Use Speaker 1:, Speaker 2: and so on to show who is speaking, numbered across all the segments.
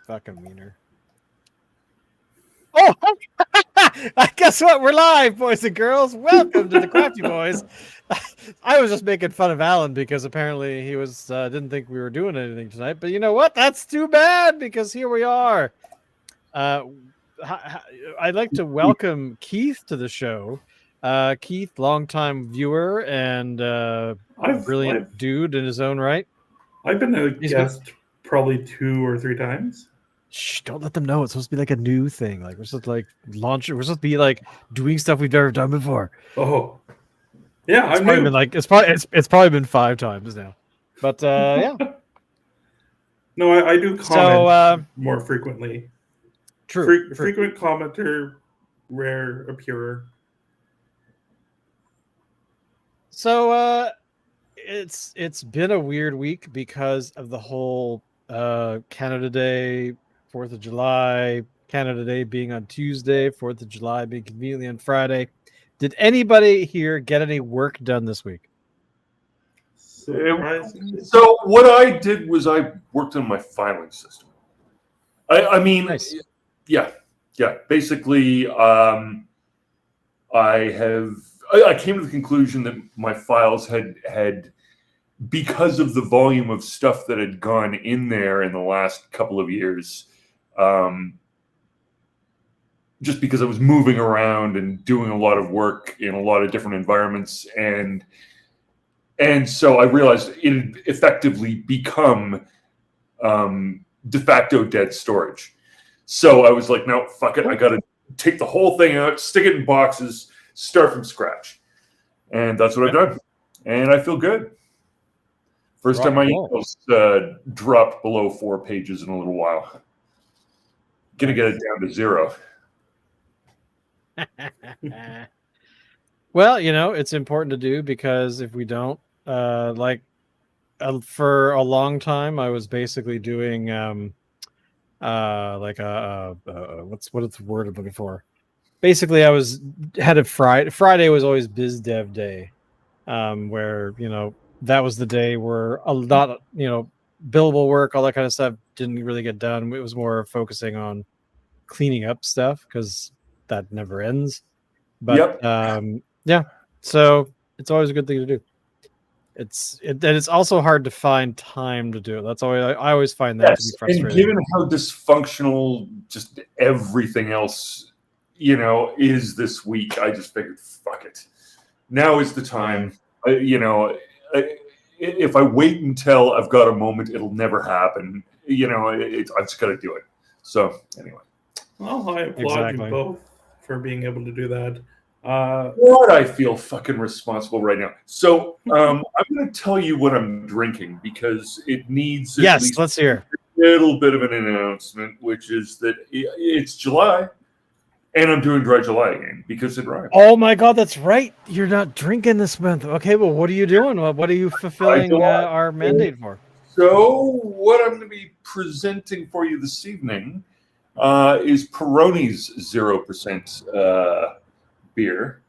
Speaker 1: Fucking wiener. Oh, I guess what? We're live, boys and girls. Welcome to the Crafty Boys. I was just making fun of Alan because apparently he was didn't think we were doing anything tonight. But you know what? That's too bad because here we are. I'd like to welcome Keith to the show. Keith, longtime viewer and brilliant dude in his own right.
Speaker 2: I've been a guest probably 2 or 3 times.
Speaker 1: Shh, don't let them know. It's supposed to be like a new thing. Like we're supposed to launch it. We're supposed to be like doing stuff we've never done before.
Speaker 2: Oh, yeah,
Speaker 1: it's probably been it's probably been 5 times now. But yeah.
Speaker 2: No, I do comment more frequently.
Speaker 1: True.
Speaker 2: Frequent commenter, rare appearer.
Speaker 1: So it's been a weird week because of the whole Canada Day, 4th of July, Canada Day being on Tuesday, 4th of July being conveniently on Friday. Did anybody here get any work done this week?
Speaker 3: So what I did was I worked on my filing system. I mean, nice. Yeah. Basically, I came to the conclusion that my files had because of the volume of stuff that had gone in there in the last couple of years, just because I was moving around and doing a lot of work in a lot of different environments, and so I realized it had effectively become de facto dead storage. So I was like, no, fuck it. I got to take the whole thing out, stick it in boxes, start from scratch. And that's what I've done. And I feel good. First time my emails dropped below 4 pages in a little while. Gonna get it down to 0.
Speaker 1: Well, it's important to do because if we don't, for a long time, I was basically doing what is the word I'm looking for? Basically, I had a Friday. Friday was always biz dev day, where that was the day where a lot of billable work, all that kind of stuff didn't really get done. It was more focusing on cleaning up stuff because that never ends. But yeah, so it's always a good thing to do. It's also hard to find time to do it. That's always I always find that to be frustrating.
Speaker 3: And given how dysfunctional just everything else is this week, I just figured, fuck it. Now is the time. If I wait until I've got a moment, it'll never happen. I've just got to do it. So anyway.
Speaker 2: Well, I applaud you both for being able to do that.
Speaker 3: What I feel fucking responsible right now. So I'm going to tell you what I'm drinking because it needs
Speaker 1: let's hear
Speaker 3: a little bit of an announcement, which is that it's July. And I'm doing Dry July again because it rhymes.
Speaker 1: Oh my God, that's right. You're not drinking this month. Okay, well, what are you doing? What are you fulfilling our mandate for?
Speaker 3: So what I'm going to be presenting for you this evening is Peroni's 0% beer.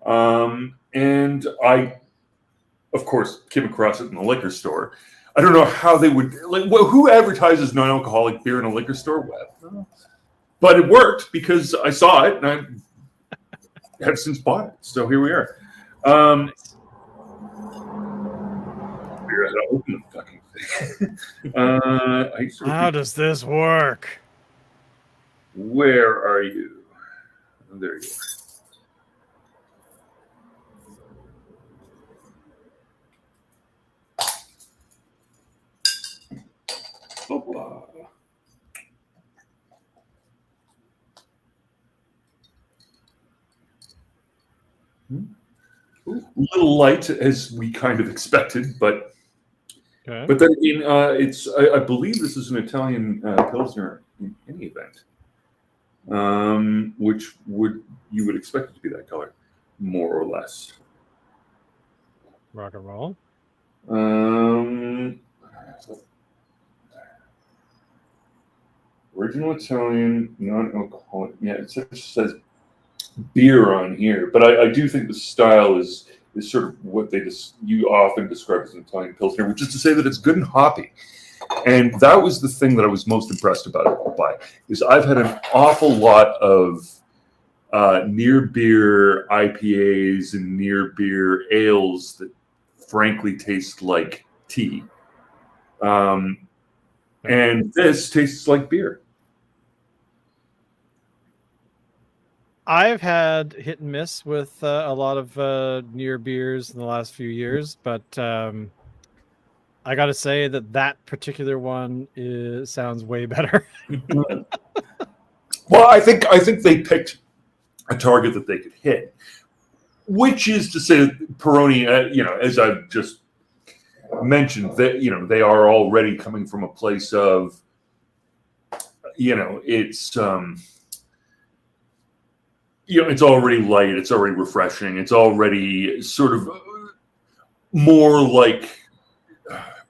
Speaker 3: And I, of course, came across it in the liquor store. I don't know how they would, who advertises non-alcoholic beer in a liquor store? Well, but it worked because I saw it and I have since bought it. So here we are. I'll open the fucking thing.
Speaker 1: How does this work?
Speaker 3: Where are you? Oh, there you are. Opa. A little light, as we kind of expected, but then again, it's. I believe this is an Italian Pilsner in any event, which you would expect it to be that color, more or less.
Speaker 1: Rock and roll.
Speaker 3: Original Italian, non-alcoholic. Yeah, it just says beer on here, but I do think the style is sort of what you often describe as an Italian Pilsner, which is to say that it's good and hoppy. And that was the thing that I was most impressed about it by, is I've had an awful lot of near beer IPAs and near beer ales that frankly taste like tea. And this tastes like beer.
Speaker 1: I've had hit and miss with a lot of near beers in the last few years, but I got to say that particular one sounds way better.
Speaker 3: Well, I think they picked a target that they could hit, which is to say that Peroni, as I've just mentioned, that they are already coming from a place of, it's it's already light, it's already refreshing, it's already sort of more like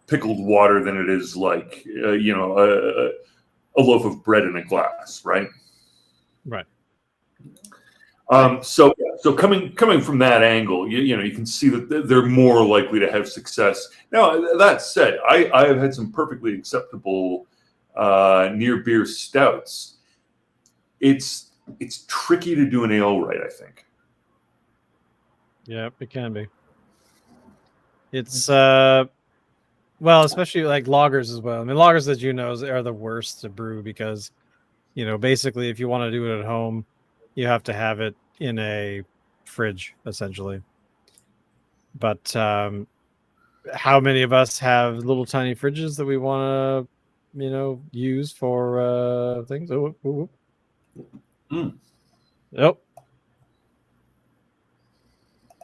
Speaker 3: pickled water than it is like a loaf of bread in a glass, right?
Speaker 1: Right.
Speaker 3: So coming from that angle, you can see that they're more likely to have success. Now, that said, I have had some perfectly acceptable near beer stouts. It's tricky to do an ale right, I think.
Speaker 1: Yeah, it can be. It's well, especially like lagers as well. I mean, lagers, as you know, are the worst to brew because, basically, if you want to do it at home, you have to have it in a fridge, essentially. But how many of us have little tiny fridges that we want to, use for things? Yep.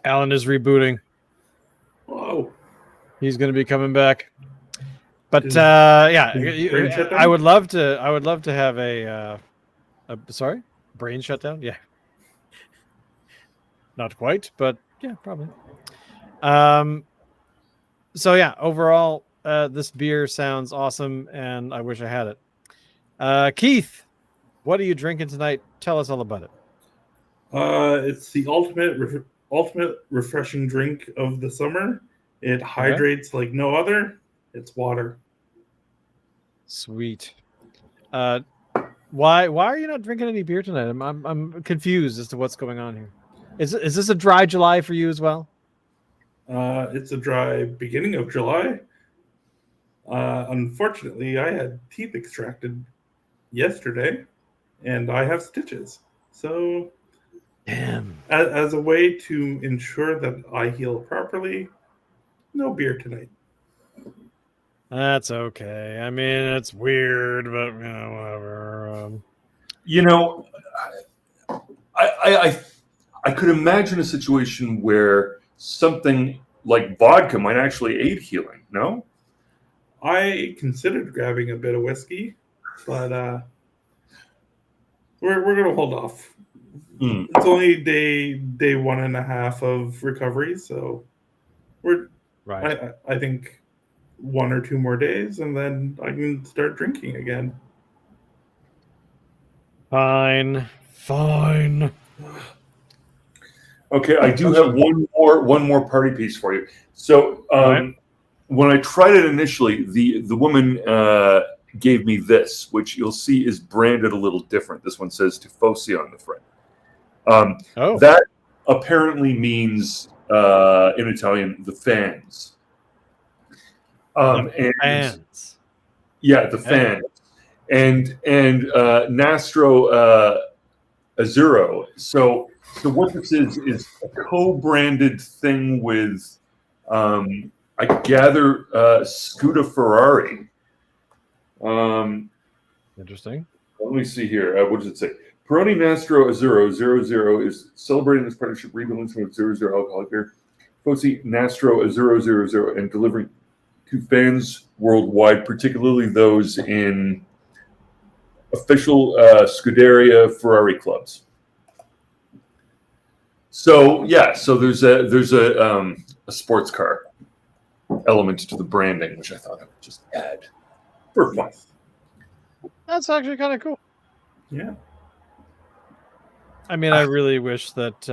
Speaker 1: Alan is rebooting.
Speaker 2: Whoa.
Speaker 1: He's going to be coming back. But yeah, I would love to. I would love to have a brain shutdown. Yeah, not quite, but yeah, probably. So yeah, overall, this beer sounds awesome, and I wish I had it. Keith, what are you drinking tonight? Tell us all about it.
Speaker 2: It's the ultimate refreshing drink of the summer. It hydrates like no other. It's water.
Speaker 1: Sweet. Why are you not drinking any beer tonight? I'm confused as to what's going on here. Is this a dry July for you as well?
Speaker 2: It's a dry beginning of July. Unfortunately, I had teeth extracted yesterday, and I have stitches. So,
Speaker 1: damn.
Speaker 2: As a way to ensure that I heal properly, no beer tonight.
Speaker 1: That's okay. I mean, it's weird, but whatever.
Speaker 3: I could imagine a situation where something like vodka might actually aid healing. No,
Speaker 2: I considered grabbing a bit of whiskey, but we're gonna hold off. It's only day 1.5 of recovery, so we're right. I think 1 or 2 more days, and then I can start drinking again.
Speaker 1: Fine.
Speaker 3: Okay, I do have one more party piece for you. So when I tried it initially, the woman gave me this, which you'll see is branded a little different. This one says Tifosi on the front. That apparently means in Italian the fans.
Speaker 1: Fans.
Speaker 3: Yeah, the fans. And Nastro Azzurro. So what this is a co-branded thing with, I gather, Scuda Ferrari.
Speaker 1: Interesting.
Speaker 3: Let me see here. What does it say? Peroni Nastro Azzurro 00 is celebrating this partnership, rebalancing with 00 alcoholic beer. Tifosi Nastro Azzurro 00 and delivering to fans worldwide, particularly those in official Scuderia Ferrari clubs. So yeah, so there's a sports car element to the branding, which I thought I would just add for fun.
Speaker 1: That's actually kind of cool.
Speaker 2: Yeah.
Speaker 1: I mean, I really wish that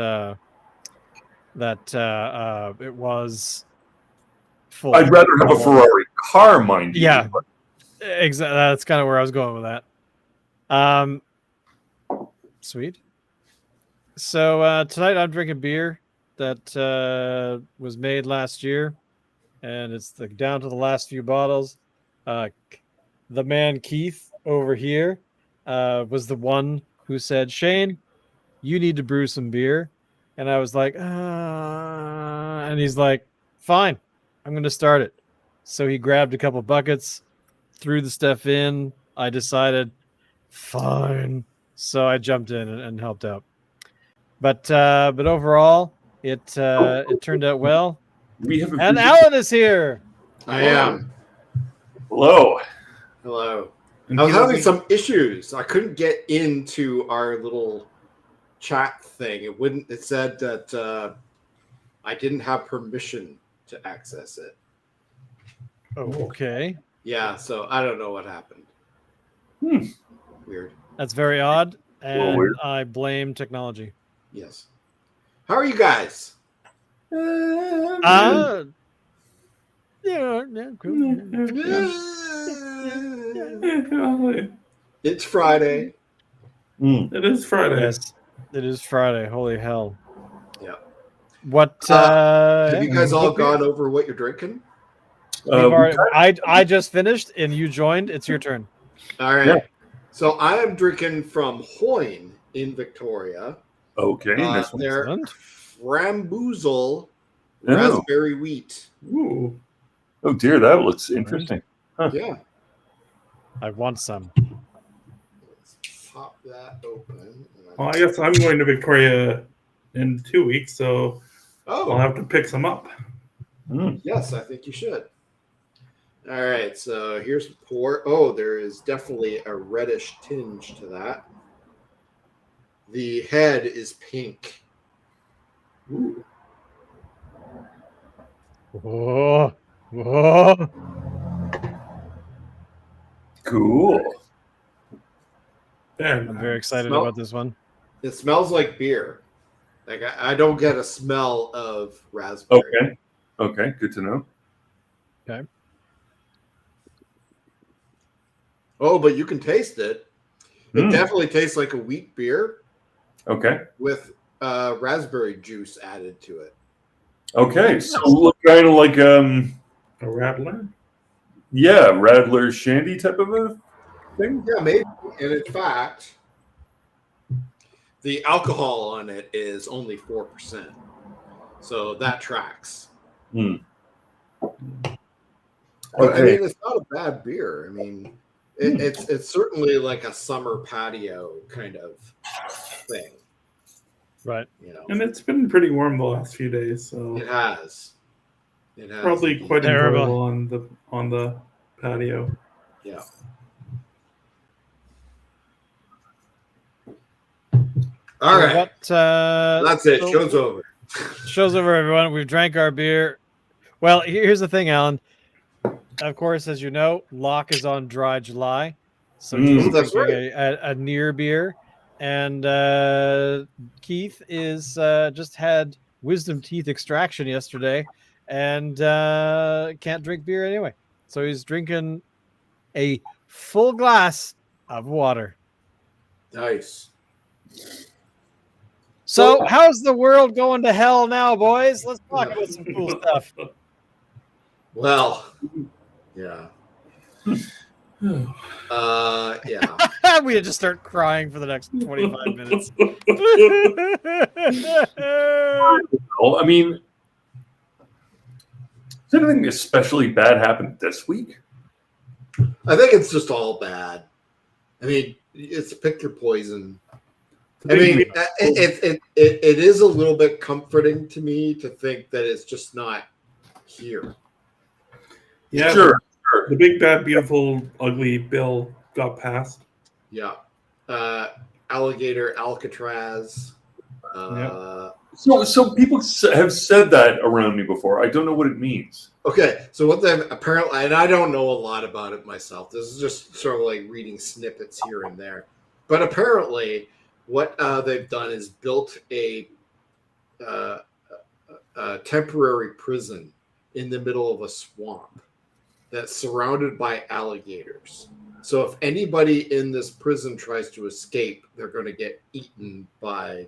Speaker 1: it was full.
Speaker 3: I'd rather have a Ferrari car, mind you.
Speaker 1: Yeah, Exactly. That's kind of where I was going with that. Sweet. So tonight I'm drinking beer that was made last year, and it's down to the last few bottles. The man Keith over here was the one who said, "Shane, you need to brew some beer," and I was like, and he's like, "Fine, I'm going to start it." So he grabbed a couple buckets, threw the stuff in. I decided, fine. So I jumped in and helped out. But overall, it turned out well.
Speaker 3: We have
Speaker 1: And Alan is here.
Speaker 4: I am.
Speaker 3: Hello.
Speaker 4: Hello.
Speaker 2: And
Speaker 4: I was
Speaker 2: he
Speaker 4: having
Speaker 2: doesn't-
Speaker 4: some issues. I couldn't get into our little chat thing. It wouldn't. It said that I didn't have permission to access it.
Speaker 1: Oh, okay.
Speaker 4: Yeah, so I don't know what happened. Weird.
Speaker 1: That's very odd, and
Speaker 3: weird.
Speaker 1: I blame technology.
Speaker 4: Yes. How are you guys?
Speaker 1: Yeah, cool.
Speaker 4: It's Friday.
Speaker 2: It is Friday.
Speaker 1: Yes, it is Friday. Holy hell!
Speaker 4: Yeah.
Speaker 1: What?
Speaker 4: Have you guys all gone over what you're drinking?
Speaker 1: I just finished, and you joined. It's your turn.
Speaker 4: All right.
Speaker 3: Yeah.
Speaker 4: So I am drinking from Hoyne in Victoria.
Speaker 3: Okay. This one.
Speaker 4: They're
Speaker 1: Excellent.
Speaker 4: Framboozle
Speaker 3: Oh.
Speaker 4: raspberry wheat.
Speaker 2: Ooh.
Speaker 3: Oh dear, that looks interesting.
Speaker 4: Yeah.
Speaker 1: I want some.
Speaker 4: Let's pop that open.
Speaker 2: Well, I guess I'm going to Victoria in 2 weeks, so I'll
Speaker 4: Oh,
Speaker 2: have to pick some up.
Speaker 4: yes, I think you should. All right, so here's pour. Oh, there is definitely a reddish tinge to that. The head is pink.
Speaker 2: Ooh.
Speaker 1: Whoa. Whoa.
Speaker 3: Cool.
Speaker 2: Very
Speaker 1: I'm
Speaker 2: nice.
Speaker 1: very excited
Speaker 4: Smell-
Speaker 1: about this one.
Speaker 4: It smells like beer. Like I don't get a smell of raspberry.
Speaker 3: Okay. Okay. Good to know.
Speaker 4: Oh, but you can taste it. It
Speaker 3: Mm.
Speaker 4: definitely tastes like a wheat beer
Speaker 3: Okay.
Speaker 4: with raspberry juice added to it.
Speaker 3: Okay. So look kind of like
Speaker 2: A rattler?
Speaker 3: yeah, Radler Shandy type of a thing.
Speaker 4: Yeah, maybe. And in fact, the alcohol on it is only 4%. So that tracks.
Speaker 3: Mm.
Speaker 4: But,
Speaker 3: Okay.
Speaker 4: I mean, it's not a bad beer. I mean, it's certainly like a summer patio kind of thing.
Speaker 1: Right.
Speaker 4: You know,
Speaker 2: And it's been pretty warm the last few days, so
Speaker 4: it has. It has
Speaker 2: probably
Speaker 4: indeed.
Speaker 2: quite
Speaker 1: Terrible.
Speaker 2: enjoyable on the patio.
Speaker 4: Yeah. All right.
Speaker 1: What,
Speaker 4: That's it.
Speaker 1: so-
Speaker 4: Show's over.
Speaker 1: Show's over, everyone. We've drank our beer. Well, here's the thing, Alan. Of course, as you know, Locke is on Dry July, so he's
Speaker 4: That's
Speaker 1: drinking a near beer, and Keith is just had wisdom teeth extraction yesterday, and can't drink beer anyway. So he's drinking a full glass of water.
Speaker 4: Nice.
Speaker 1: So, how's the world going to hell now, boys? Let's talk about some cool stuff.
Speaker 4: Well, yeah. Yeah.
Speaker 1: We had to start crying for the next 25 minutes.
Speaker 3: Well, I mean, has anything especially bad happened this week?
Speaker 4: I think it's just all bad. I mean, it's pick your poison. I mean, it is a little bit comforting to me to think that it's just not here.
Speaker 2: Yeah,
Speaker 3: Sure.
Speaker 2: the big, bad, beautiful, ugly bill got passed.
Speaker 4: Yeah. Alligator Alcatraz.
Speaker 3: So people have said that around me before. I don't know what it means.
Speaker 4: Okay, so what they've apparently, and I don't know a lot about it myself. This is just sort of like reading snippets here and there. But apparently, what they've done is built a temporary prison in the middle of a swamp. that's surrounded by alligators. So if anybody in this prison tries to escape, they're going to get eaten by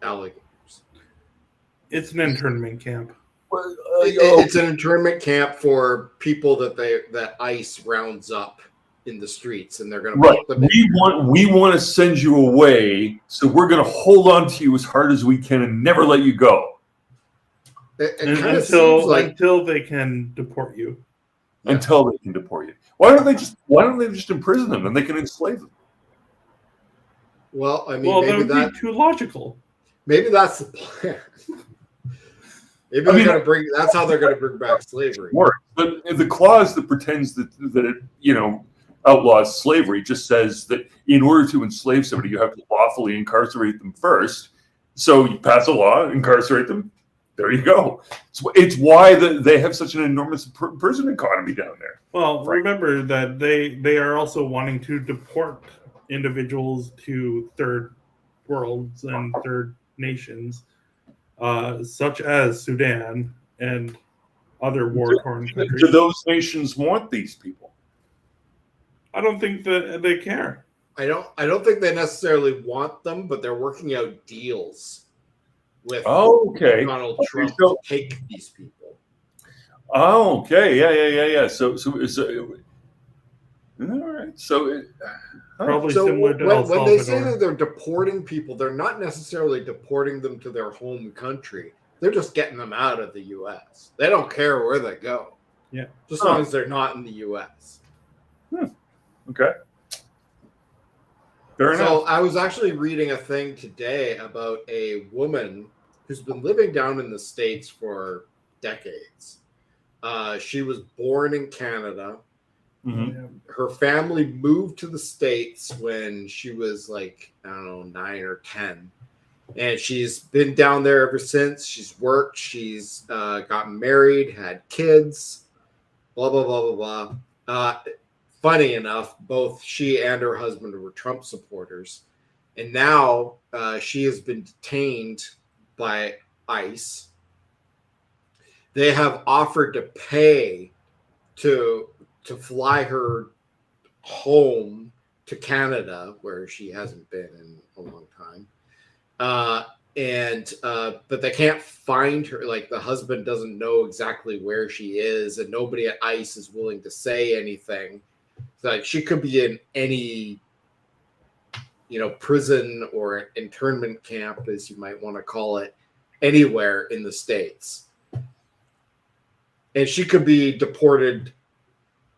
Speaker 4: alligators.
Speaker 2: It's an internment camp.
Speaker 4: It's an internment camp for people that ICE rounds up in the streets, and they're going to put them.
Speaker 3: We want to send you away, so we're going to hold on to you as hard as we can and never let you go.
Speaker 2: Until they can deport you.
Speaker 3: Yeah. Until they can deport you. Why don't they just imprison them and they can enslave them?
Speaker 4: Well, I mean, maybe
Speaker 2: that would be too logical.
Speaker 4: Maybe that's the plan. Maybe they're going to bring. That's how they're going to bring back slavery.
Speaker 3: But the clause that pretends that it outlaws slavery just says that in order to enslave somebody, you have to lawfully incarcerate them first. So you pass a law, incarcerate them. There you go. It's why they have such an enormous prison economy down there.
Speaker 2: Well, remember that they are also wanting to deport individuals to third worlds and third nations, such as Sudan and other war-torn countries.
Speaker 3: Do those nations want these people?
Speaker 2: I don't think that they care.
Speaker 4: I don't think they necessarily want them, but they're working out deals with Donald Trump to take these people.
Speaker 3: Oh, okay. Yeah. So all right.
Speaker 2: Probably similar to El Salvador.
Speaker 4: When they say that they're deporting people, they're not necessarily deporting them to their home country. They're just getting them out of the U.S. They don't care where they go.
Speaker 2: Yeah.
Speaker 4: Just as long as they're not in the U.S.
Speaker 3: Okay. Fair enough.
Speaker 4: So I was actually reading a thing today about a woman who's been living down in the States for decades. She was born in Canada.
Speaker 3: Mm-hmm.
Speaker 4: Her family moved to the States when she was 9 or 10. And she's been down there ever since. She's worked. She's gotten married, had kids, blah, blah, blah, blah, blah. Funny enough, both she and her husband were Trump supporters. And now she has been detained by ICE. They have offered to pay to fly her home to Canada, where she hasn't been in a long time. But they can't find her. The husband doesn't know exactly where she is, and nobody at ICE is willing to say anything. She could be in any, prison or internment camp, as you might want to call it, anywhere in the States. And she could be deported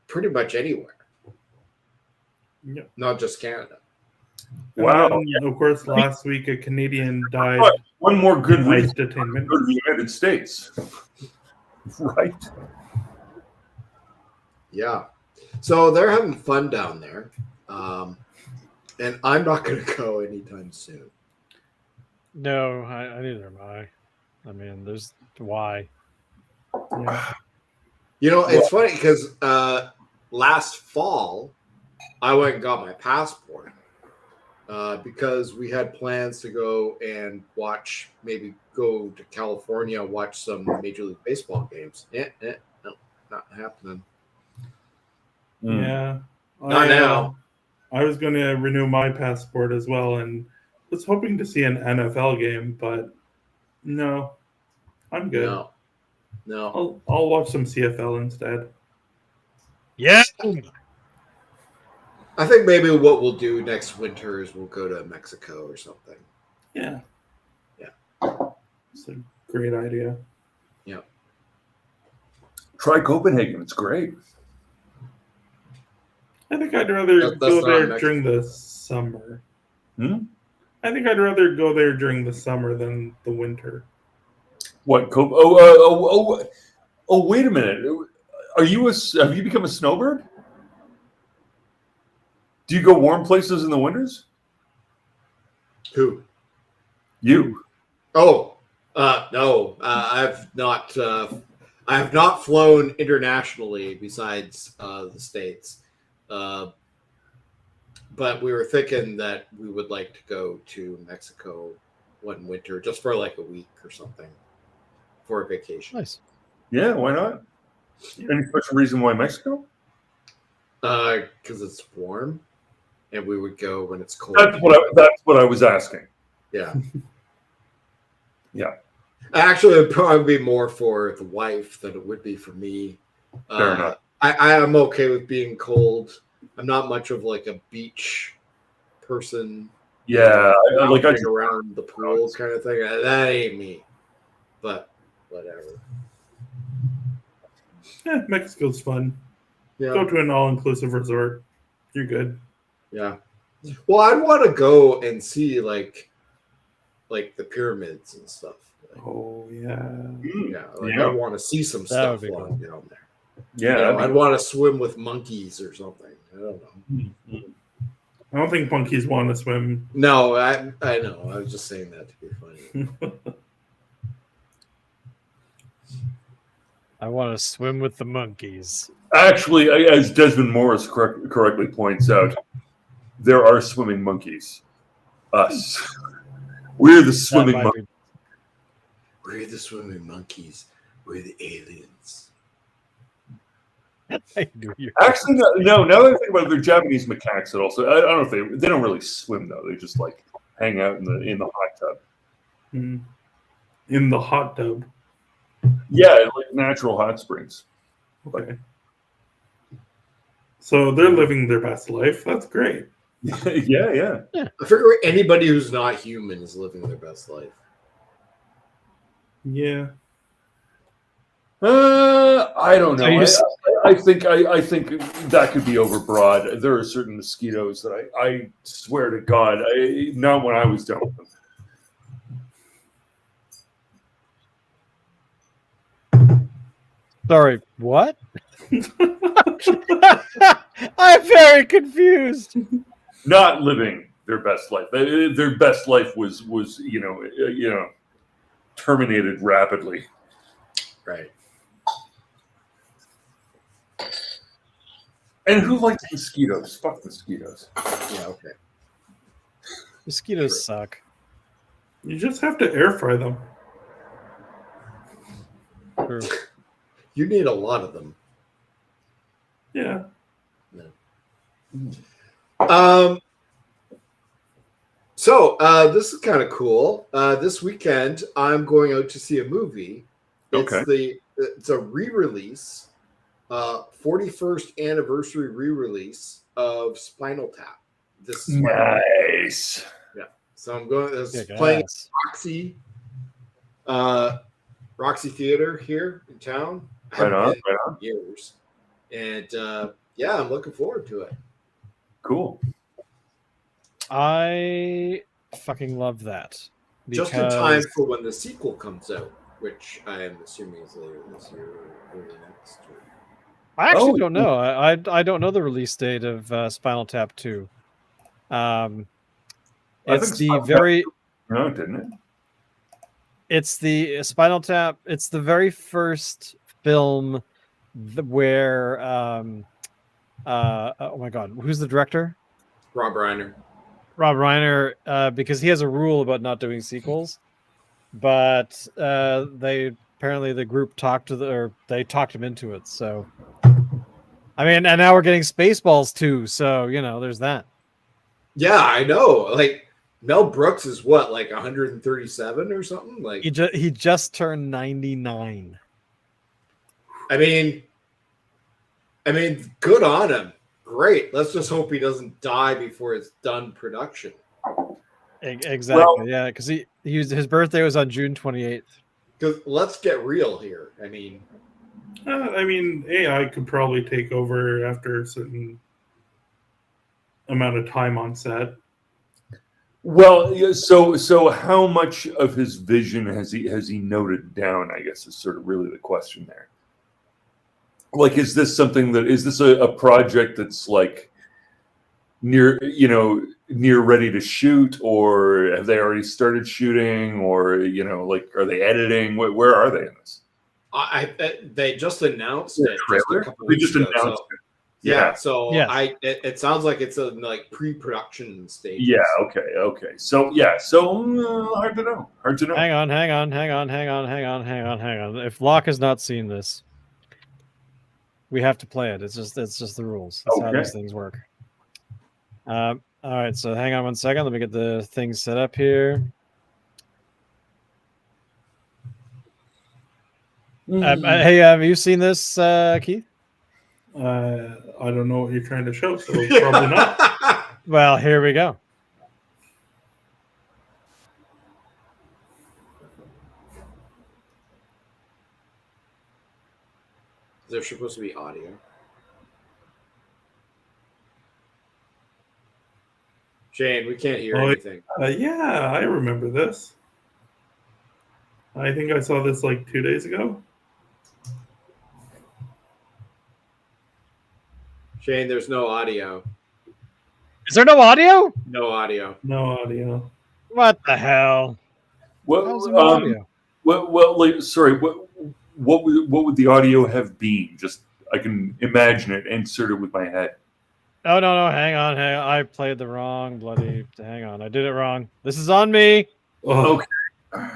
Speaker 4: pretty much anywhere.
Speaker 2: Yep.
Speaker 4: Not just Canada.
Speaker 3: Wow.
Speaker 2: Then, of course, last week a Canadian died.
Speaker 3: One more good reason to
Speaker 2: detainment.
Speaker 3: Go to the United States. Right.
Speaker 4: Yeah. So they're having fun down there. And I'm not going to go anytime soon.
Speaker 1: No, I neither am I. I mean, there's why.
Speaker 2: Yeah.
Speaker 4: It's funny because last fall, I went and got my passport because we had plans to go and maybe go to California, watch some Major League Baseball games. No, not happening.
Speaker 2: Yeah.
Speaker 4: Not now.
Speaker 2: I was going to renew my passport as well and was hoping to see an NFL game, but no, I'm good.
Speaker 4: No.
Speaker 2: I'll watch some CFL instead.
Speaker 1: Yeah.
Speaker 4: I think maybe what we'll do next winter is we'll go to Mexico or something.
Speaker 2: Yeah.
Speaker 4: Yeah.
Speaker 2: It's a great idea.
Speaker 4: Yeah.
Speaker 3: Try Copenhagen. It's great.
Speaker 2: I think I'd rather go there during the summer. I think I'd rather go there during the summer than the winter.
Speaker 3: What? Wait a minute. Have you become a snowbird? Do you go warm places in the winters?
Speaker 4: Who?
Speaker 3: You.
Speaker 4: Oh, no. I have not flown internationally besides the States. But we were thinking that we would like to go to Mexico one winter, just for a week or something, for a vacation.
Speaker 1: Nice.
Speaker 3: Yeah, why not? Any special reason why Mexico?
Speaker 4: Because it's warm, and we would go when it's cold.
Speaker 3: That's what I was asking.
Speaker 4: Yeah.
Speaker 3: Yeah.
Speaker 4: Actually, it'd probably be more for the wife than it would be for me.
Speaker 3: Fair enough.
Speaker 4: I am okay with being cold. I'm not much of like a beach person.
Speaker 3: Yeah,
Speaker 4: I around the pool kind of thing. That ain't me. But whatever.
Speaker 2: Yeah, Mexico's fun.
Speaker 4: Yeah.
Speaker 2: Go to an all-inclusive resort. You're good.
Speaker 4: Yeah. Well, I'd want to go and see like the pyramids and stuff.
Speaker 2: Oh yeah.
Speaker 4: Yeah. I want to see some stuff while I'm down there.
Speaker 3: Yeah.
Speaker 4: I'd want to swim with monkeys or something. I don't know.
Speaker 2: I don't think monkeys want to swim.
Speaker 4: No, I know. I was just saying that to be funny.
Speaker 1: I want to swim with the monkeys.
Speaker 3: Actually, as Desmond Morris correctly points out, there are swimming monkeys. Us. We're the swimming monkeys.
Speaker 4: We're the swimming monkeys. We're the aliens.
Speaker 3: Actually, no. Now that I think about it, they're Japanese macaques that also. I don't know if they don't really swim though. They just like hang out in the hot tub.
Speaker 2: In the hot tub.
Speaker 3: Yeah, like natural hot springs.
Speaker 2: Okay. So they're living their best life. That's great.
Speaker 3: Yeah.
Speaker 4: I figure anybody who's not human is living their best life.
Speaker 2: Yeah.
Speaker 3: I don't know. I think that could be overbroad. There are certain mosquitoes that I swear to God, not when I was done with them.
Speaker 1: Sorry, what? I'm very confused.
Speaker 3: Not living their best life. Their best life was terminated rapidly.
Speaker 4: Right.
Speaker 3: And who likes mosquitoes? Fuck mosquitoes.
Speaker 4: Yeah, okay.
Speaker 1: Mosquitoes suck.
Speaker 2: You just have to air fry them.
Speaker 1: True.
Speaker 4: You need a lot of them.
Speaker 2: Yeah.
Speaker 4: So this is kind of cool. This weekend, I'm going out to see a movie. It's a re-release, 41st anniversary re-release of Spinal Tap. This is
Speaker 3: nice.
Speaker 4: Yeah. So I'm going. Playing Roxy Theater here in town.
Speaker 3: Right on.
Speaker 4: Years, and I'm looking forward to it.
Speaker 3: Cool.
Speaker 1: I fucking love that.
Speaker 4: Just in time for when the sequel comes out, which I am assuming is later this year or early next year.
Speaker 1: I actually don't know. I don't know the release date of Spinal Tap 2. It's the very
Speaker 3: no, didn't it?
Speaker 1: It's the Spinal Tap. It's the very first film where oh my God, who's the director?
Speaker 4: Rob Reiner,
Speaker 1: because he has a rule about not doing sequels, but the group talked him into it. So, I mean, and now we're getting Spaceballs too. So there's that. Yeah,
Speaker 4: I know. Like Mel Brooks is what, like 137 or something? Like
Speaker 1: he just turned 99.
Speaker 4: I mean, good on him. Great. Let's just hope he doesn't die before it's done production.
Speaker 1: Exactly. Yeah, because his birthday was on June 28th.
Speaker 4: Because let's get real here.
Speaker 2: AI could probably take over after a certain amount of time on set.
Speaker 3: Well, so how much of his vision has he noted down? I guess is sort of really the question there. Like, is this a project that's like near ready to shoot, or have they already started shooting, or like are they editing? Where are they in this?
Speaker 4: They just announced it.
Speaker 3: They just announced it.
Speaker 4: Yeah. So it sounds like it's a pre-production stage.
Speaker 3: Yeah. Okay. So hard to know.
Speaker 1: Hang on. If Locke has not seen this, We have to play it. It's just the rules. That's how
Speaker 3: Okay.
Speaker 1: these things work. All right, so hang on one second. Let me get the thing set up here. Hey, have you seen this, Keith?
Speaker 2: I don't know what you're trying to show, so probably not.
Speaker 1: Well, here we go.
Speaker 4: There's supposed to be audio. Shane, we can't hear anything.
Speaker 2: Yeah, I remember this. I think I saw this like 2 days ago.
Speaker 4: Shane, there's no audio.
Speaker 1: Is there no audio?
Speaker 4: No audio.
Speaker 2: No audio.
Speaker 1: What the hell? How's there no audio?
Speaker 3: Sorry. What would the audio have been? Just I can imagine it, insert it with my head.
Speaker 1: Oh no! Hang on. I played the wrong bloody. Hang on, I did it wrong. This is on me.
Speaker 2: Oh.
Speaker 3: Okay.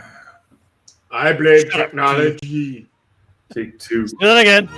Speaker 4: I blame technology.
Speaker 3: Take two.
Speaker 1: Do that again.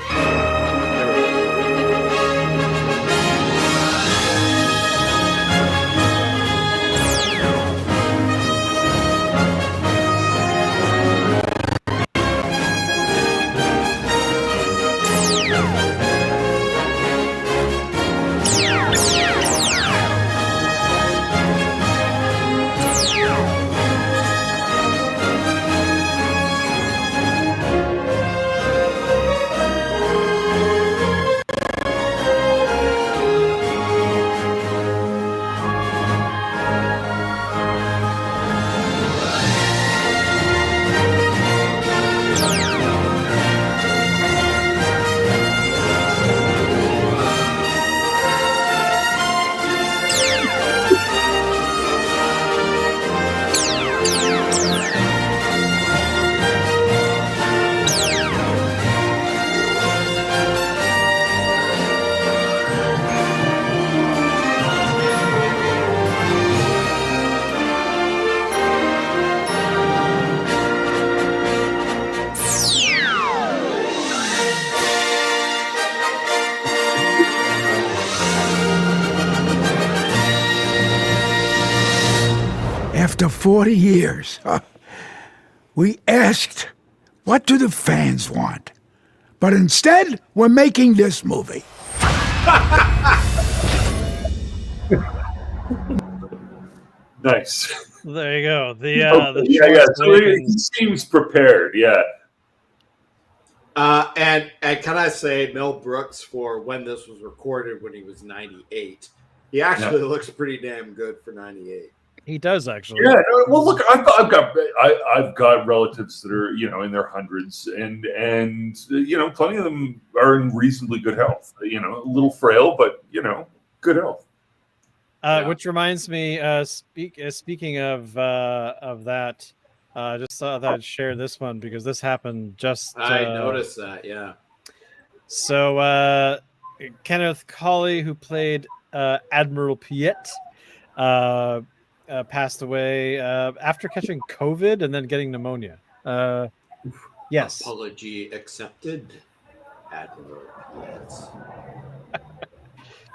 Speaker 5: After 40 years, we asked, what do the fans want? But instead, we're making this movie.
Speaker 3: Nice.
Speaker 1: There you go.
Speaker 3: So he seems prepared. Yeah.
Speaker 4: And can I say, Mel Brooks, for when this was recorded when he was 98, he actually looks pretty damn good for 98.
Speaker 1: He does actually.
Speaker 3: Yeah. Well, look, I've got relatives that are in their hundreds, and plenty of them are in reasonably good health. A little frail, but good health.
Speaker 1: Which reminds me, speaking of that, just thought I'd share this one because this happened just.
Speaker 4: I noticed that, yeah.
Speaker 1: So Kenneth Colley, who played Admiral Piet, passed away after catching COVID and then getting pneumonia. Yes.
Speaker 4: Apology accepted, Admiral Piet.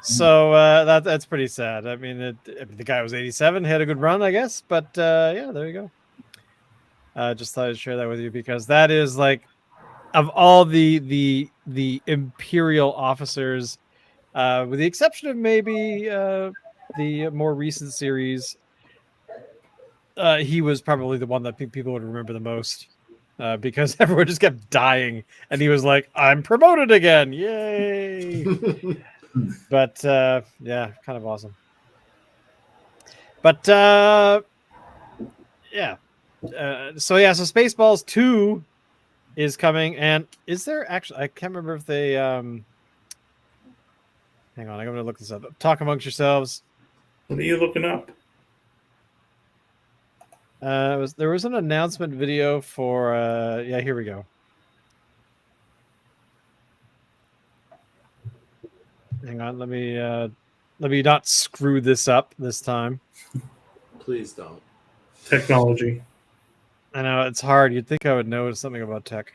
Speaker 1: So that's pretty sad. I mean, the guy was 87, had a good run, I guess. But yeah, there you go. Just thought I'd share that with you because that is like, of all the Imperial officers, with the exception of maybe the more recent series, he was probably the one that people would remember the most. Because everyone just kept dying, and he was like, "I'm promoted again! Yay!" But yeah, kind of awesome. But yeah, so Spaceballs 2 is coming, and is there actually? I can't remember if they. Hang on, I'm going to look this up. Talk amongst yourselves.
Speaker 2: What are you looking up?
Speaker 1: There was an announcement video for yeah, here we go. Hang on, let me not screw this up this time.
Speaker 4: Please don't.
Speaker 2: Technology.
Speaker 1: I know it's hard. You'd think I would know something about tech.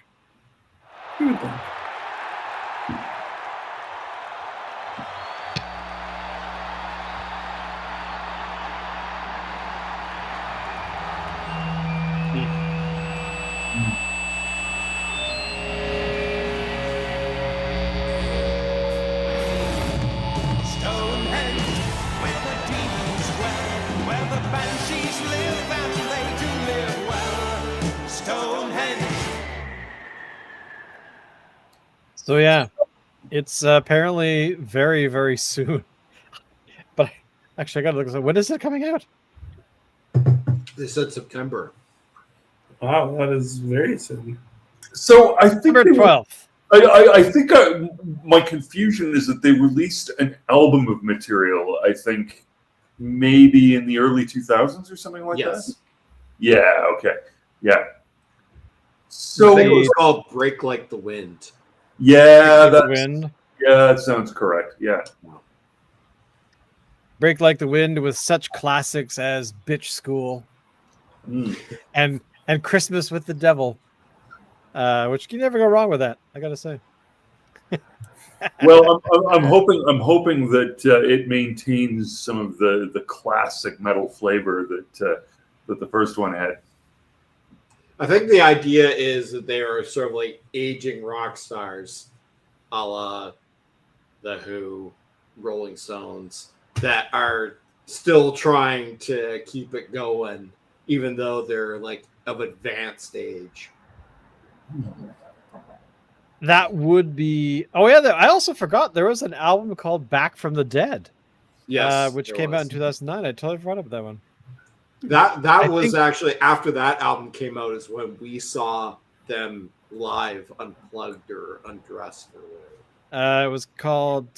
Speaker 1: So yeah, it's apparently very, very soon. But actually, I gotta look. When is it coming out?
Speaker 4: They said September.
Speaker 2: Wow, that is very soon.
Speaker 3: So I think
Speaker 1: September 12th.
Speaker 3: I think my confusion is that they released an album of material. I think maybe in the early 2000s or something like that. Yeah. Okay. Yeah. So
Speaker 4: I think it was called "Break Like the Wind."
Speaker 3: Yeah,
Speaker 1: Break Like the Wind.
Speaker 3: Yeah, that sounds correct. Yeah.
Speaker 1: Break Like the Wind with such classics as Bitch School and Christmas with the Devil, which you never go wrong with that, I gotta say.
Speaker 3: Well, I'm hoping that it maintains some of the classic metal flavor that the first one had.
Speaker 4: I think the idea is that they are sort of like aging rock stars, a la The Who, Rolling Stones, that are still trying to keep it going, even though they're like of advanced age.
Speaker 1: That would be. Oh yeah, I also forgot there was an album called Back from the Dead.
Speaker 4: Yes,
Speaker 1: which came out in 2009. I totally forgot about that one.
Speaker 4: That was actually after that album came out is when we saw them live, unplugged or undressed or whatever.
Speaker 1: It was called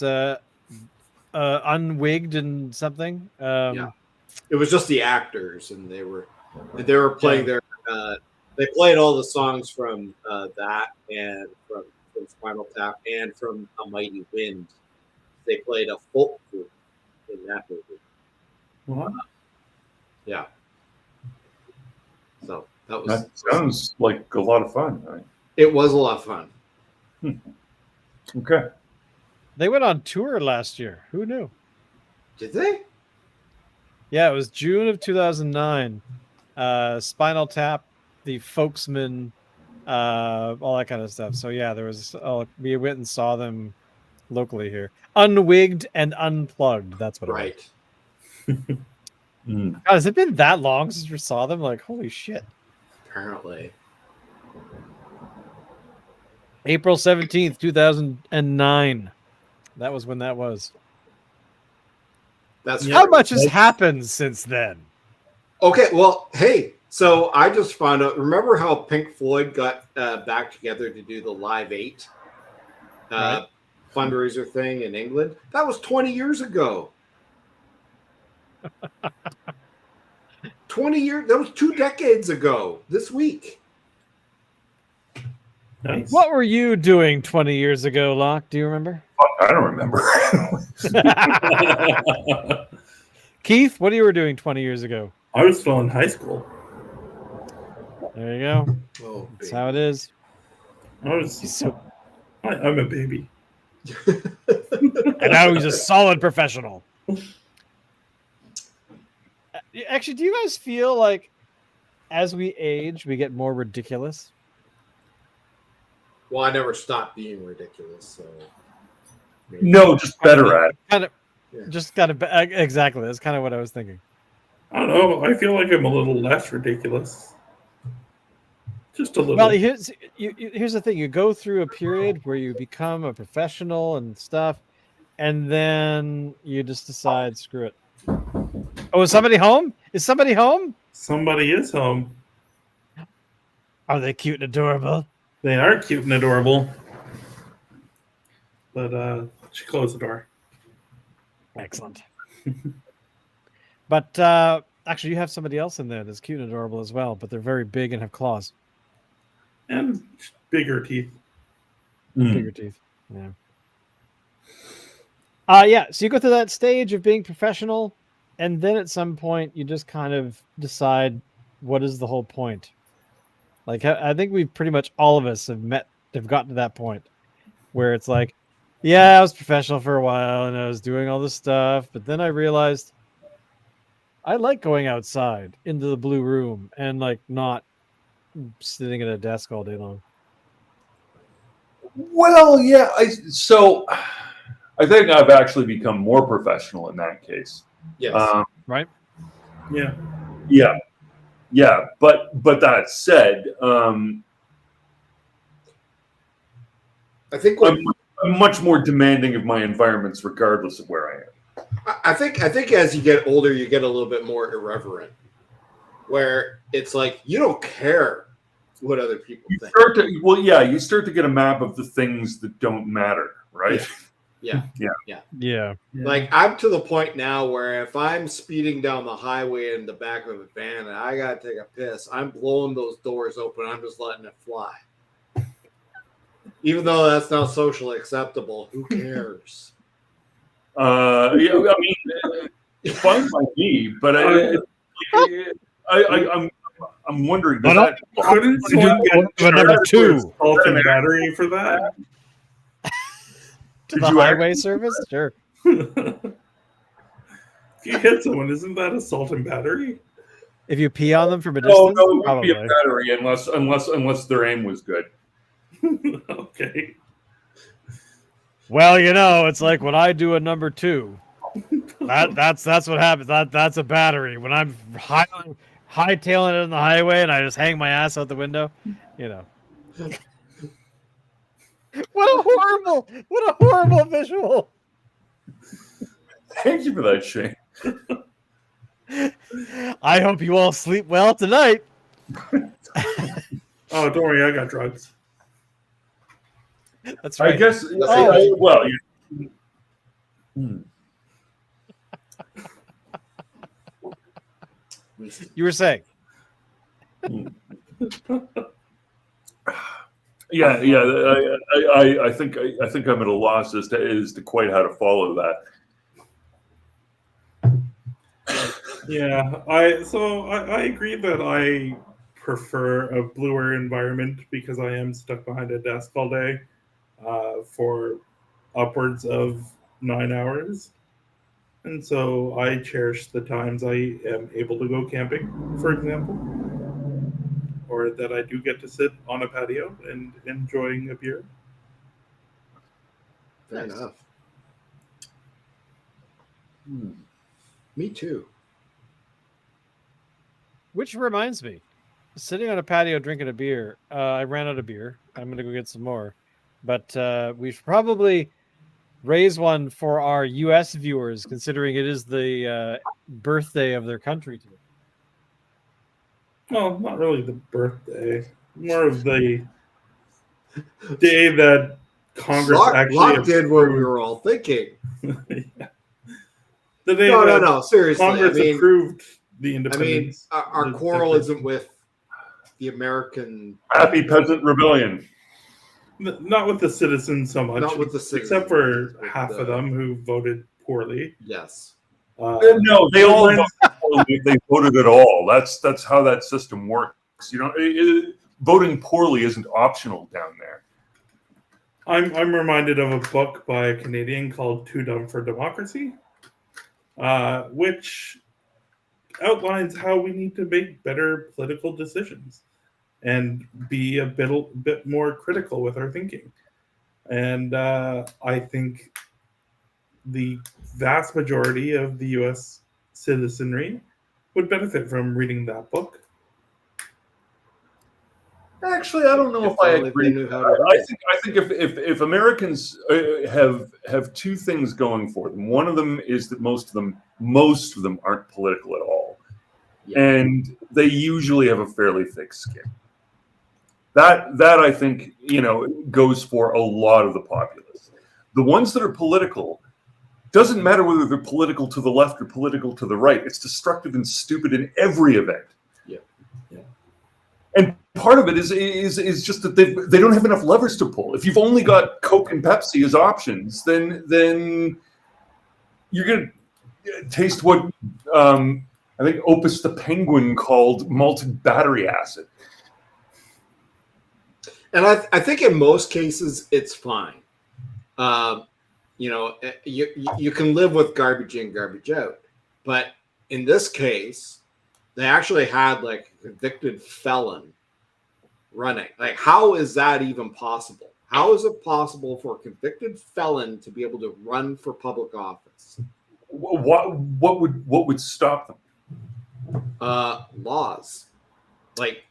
Speaker 1: Unwigged and something.
Speaker 4: Yeah, it was just the actors, and they were playing their. They played all the songs from that and from Spinal Tap and from A Mighty Wind. They played a folk group in that movie.
Speaker 2: What?
Speaker 4: Yeah. So that
Speaker 3: sounds like a lot of fun. Right?
Speaker 4: It was a lot of fun.
Speaker 3: Okay.
Speaker 1: They went on tour last year. Who knew?
Speaker 4: Did they?
Speaker 1: Yeah, it was June of 2009. Spinal Tap, the Folksmen, all that kind of stuff. So yeah, there was. We went and saw them locally here, unwigged and unplugged. That's what.
Speaker 4: Right.
Speaker 1: God, has it been that long since we saw them? Like, holy shit.
Speaker 4: Apparently.
Speaker 1: April 17th, 2009. That was when that was.
Speaker 4: That's
Speaker 1: how much has happened since then.
Speaker 4: Okay, well, hey, so I just found out. Remember how Pink Floyd got back together to do the Live 8 fundraiser thing in England? That was 20 years ago. 20 years. That was 2 decades ago this week.
Speaker 2: Nice.
Speaker 1: What were you doing 20 years ago, Locke? Do you remember?
Speaker 3: I don't remember.
Speaker 1: Keith, what you were doing 20 years ago?
Speaker 2: I was still in high school.
Speaker 1: There you go.
Speaker 4: Oh,
Speaker 1: that's how it is.
Speaker 2: I'm a baby.
Speaker 1: And now he's a solid professional. Actually, do you guys feel like as we age, we get more ridiculous?
Speaker 4: Well, I never stopped being ridiculous, so
Speaker 3: maybe. No, just better at it.
Speaker 1: Just kind of exactly. That's kind of what I was thinking.
Speaker 2: I don't know. I feel like I'm a little less ridiculous. Just a little.
Speaker 1: Well, here's the thing. You go through a period where you become a professional and stuff, and then you just decide, screw it. Oh, is somebody home? Is somebody home?
Speaker 2: Somebody is home.
Speaker 1: Are they cute and adorable?
Speaker 2: They are cute and adorable. But she closed the door.
Speaker 1: Excellent. But actually, you have somebody else in there that's cute and adorable as well, but they're very big and have claws.
Speaker 2: And bigger teeth.
Speaker 1: Bigger teeth. Yeah. Yeah. So you go through that stage of being professional, and then at some point you just kind of decide what is the whole point. Like I think we've pretty much all of us have gotten to that point where it's like, yeah, I was professional for a while and I was doing all this stuff, but then I realized I like going outside into the blue room and like not sitting at a desk all day long.
Speaker 3: Well, yeah. I think I've actually become more professional in that case.
Speaker 4: Yes.
Speaker 1: Right?
Speaker 2: Yeah.
Speaker 3: Yeah. Yeah. But that said,
Speaker 4: I think
Speaker 3: I'm much more demanding of my environments, regardless of where I am.
Speaker 4: I think as you get older, you get a little bit more irreverent, where it's like you don't care what other people think.
Speaker 3: You start to get a map of the things that don't matter, right?
Speaker 4: Yeah. Like I'm to the point now where if I'm speeding down the highway in the back of a van and I gotta take a piss, I'm blowing those doors open. I'm just letting it fly. Even though that's not socially acceptable, who cares?
Speaker 3: I mean, fine by me, but I'm wondering.
Speaker 2: Couldn't someone get
Speaker 1: number 2
Speaker 2: salt and battery for that?
Speaker 1: To the highway service? Sure.
Speaker 2: If you hit someone, isn't that assault and battery?
Speaker 1: If you pee on them from a distance,
Speaker 3: no, it would
Speaker 1: probably.
Speaker 3: be a battery unless their aim was good.
Speaker 2: Okay.
Speaker 1: Well, it's like when I do a number 2. That's what happens. That's a battery. When I'm hightailing it on the highway and I just hang my ass out the window, What a horrible visual.
Speaker 3: Thank you for that, Shane.
Speaker 1: I hope you all sleep well tonight.
Speaker 2: Oh, don't worry, I got drugs.
Speaker 1: That's right.
Speaker 3: I guess.
Speaker 1: You were saying.
Speaker 3: I think I'm at a loss as to quite how to follow that.
Speaker 2: Yeah, I agree that I prefer a bluer environment because I am stuck behind a desk all day for upwards of 9 hours. And so I cherish the times I am able to go camping, for example, or that I do get to sit on a patio and enjoying a beer.
Speaker 4: Fair enough. Me too.
Speaker 1: Which reminds me, sitting on a patio drinking a beer, I ran out of beer. I'm going to go get some more. But we should probably raise one for our U.S. viewers, considering it is the birthday of their country today.
Speaker 2: Well, not really the birthday. More of the day that Congress actually
Speaker 4: did what we were all thinking.
Speaker 2: Yeah. The day
Speaker 4: No, seriously.
Speaker 2: Congress approved the independence.
Speaker 4: Our quarrel isn't with the American...
Speaker 3: Happy Peasant Rebellion.
Speaker 2: Not with the citizens so much.
Speaker 4: Not with the citizens.
Speaker 2: Except for half of them who voted poorly.
Speaker 4: Yes.
Speaker 3: No, they all voted poorly if they voted at all. That's how that system works. Voting poorly isn't optional down there.
Speaker 2: I'm reminded of a book by a Canadian called Too Dumb for Democracy, which outlines how we need to make better political decisions and be a bit more critical with our thinking. And I think the vast majority of the U.S. citizenry would benefit from reading that book.
Speaker 3: Actually, I don't know if I agree. I think if Americans have two things going for them. One of them is that most of them aren't political at all, and they usually have a fairly thick skin. That I think goes for a lot of the populace. The ones that are political, doesn't matter whether they're political to the left or political to the right. It's destructive and stupid in every event. And part of it is just that they don't have enough levers to pull. If you've only got Coke and Pepsi as options, then you're going to taste what I think Opus the Penguin called malted battery acid.
Speaker 4: And I think in most cases it's fine. You can live with garbage in, garbage out. But in this case, they actually had like a convicted felon running. Like, how is that even possible? How is it possible for a convicted felon to be able to run for public office?
Speaker 3: What would stop them?
Speaker 4: Laws. Like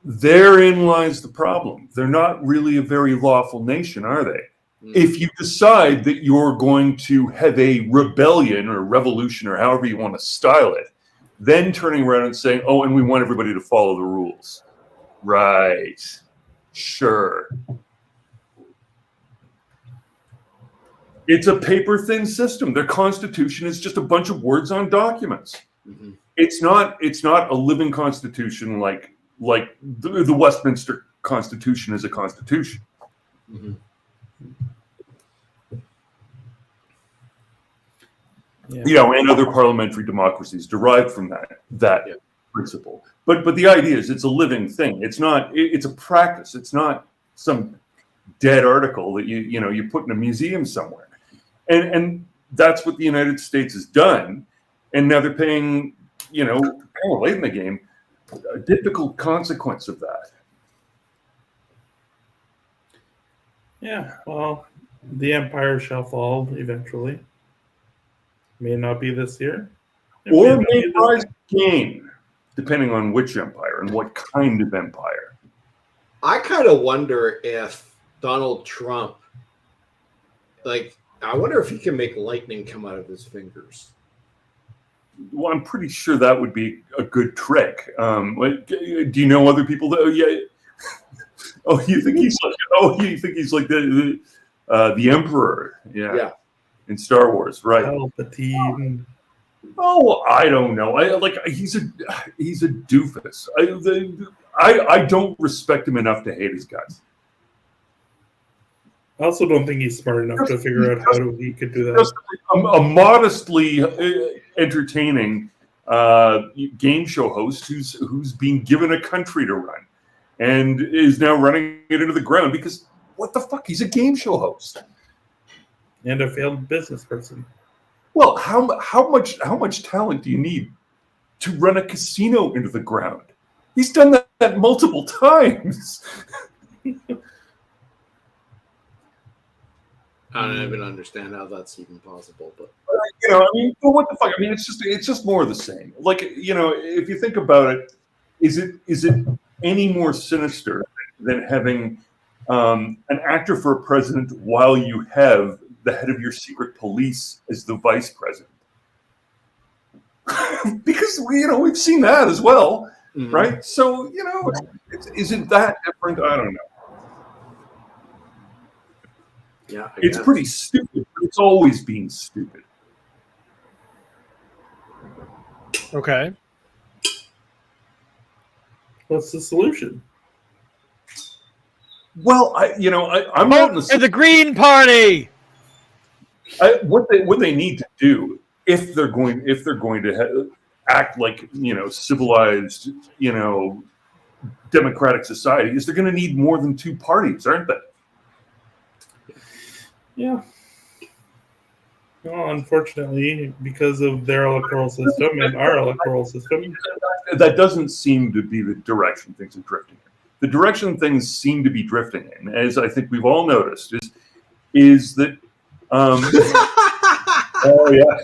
Speaker 3: therein lies the problem. They're not really a very lawful nation, are they? If you decide that you're going to have a rebellion or revolution or however you want to style it, then turning around and saying, oh, and we want everybody to follow the rules. Right. Sure. It's a paper-thin system. Their constitution is just a bunch of words on documents. Mm-hmm. It's not a living constitution like the Westminster Constitution is a constitution. Mm-hmm. Yeah. And other parliamentary democracies derived from that principle. But the idea is it's a living thing. It's a practice. It's not some dead article that you put in a museum somewhere. And that's what the United States has done. And now they're paying, kind of late in the game, a difficult consequence of that.
Speaker 2: Yeah, well, the empire shall fall eventually. May not be this year.
Speaker 3: Or may rise again, depending on which empire and what kind of empire.
Speaker 4: I kind of wonder if Donald Trump, I wonder if he can make lightning come out of his fingers.
Speaker 3: Well, I'm pretty sure that would be a good trick. Do you know other people that? Oh, yeah. Oh, you think he's like the Emperor? Yeah. In Star Wars, right?
Speaker 2: Palpatine.
Speaker 3: Oh, I don't know. He's a doofus. I don't respect him enough to hate his guts.
Speaker 2: I also don't think he's smart enough to figure out how he could do that.
Speaker 3: Just a modestly entertaining game show host who's being given a country to run and is now running it into the ground because what the fuck? He's a game show host.
Speaker 2: And a failed business person.
Speaker 3: Well, how much talent do you need to run a casino into the ground? He's done that multiple times.
Speaker 4: I don't even understand how that's even possible, but
Speaker 3: what the fuck? I mean, it's just more of the same. If you think about it, is it any more sinister than having an actor for a president while you have the head of your secret police as the vice president? Because we've seen that as well, right? So isn't that different? I don't know.
Speaker 4: Yeah,
Speaker 3: it's pretty stupid, but it's always been stupid.
Speaker 1: Okay.
Speaker 2: What's the solution?
Speaker 3: Well, I'm not in
Speaker 1: the Green Party.
Speaker 3: What they need to do if they're going to act like civilized democratic society is they're going to need more than two parties, aren't they?
Speaker 2: Yeah. Well, unfortunately, because of their electoral system and our electoral system,
Speaker 3: that doesn't seem to be the direction things are drifting in. The direction things seem to be drifting in, as I think we've all noticed, is that. Oh yeah.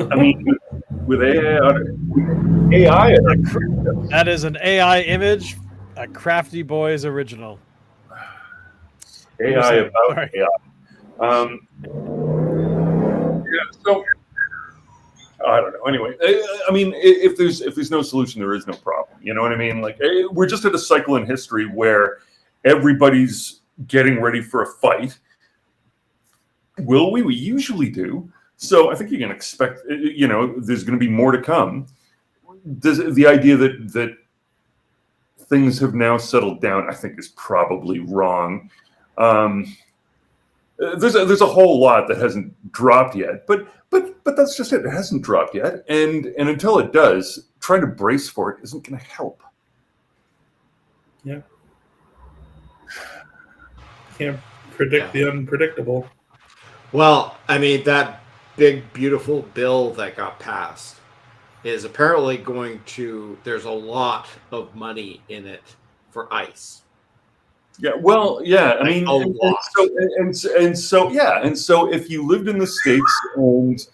Speaker 3: I mean, with AI,
Speaker 1: that is an AI image, a Crafty Boys original.
Speaker 3: AI about AI. So I don't know. Anyway, I mean, if there's no solution, there is no problem. You know what I mean? We're just at a cycle in history where everybody's getting ready for a fight. Will we? We usually do. So I think you can expect, there's going to be more to come. The idea that things have now settled down, I think, is probably wrong. There's a whole lot that hasn't dropped yet, but that's just it. It hasn't dropped yet, and until it does, trying to brace for it isn't going to help.
Speaker 2: Yeah, can't predict the unpredictable.
Speaker 4: Well, I mean, that big, beautiful bill that got passed is apparently there's a lot of money in it for ICE.
Speaker 3: Yeah, well, yeah, I mean,
Speaker 4: and
Speaker 3: so if you lived in the States and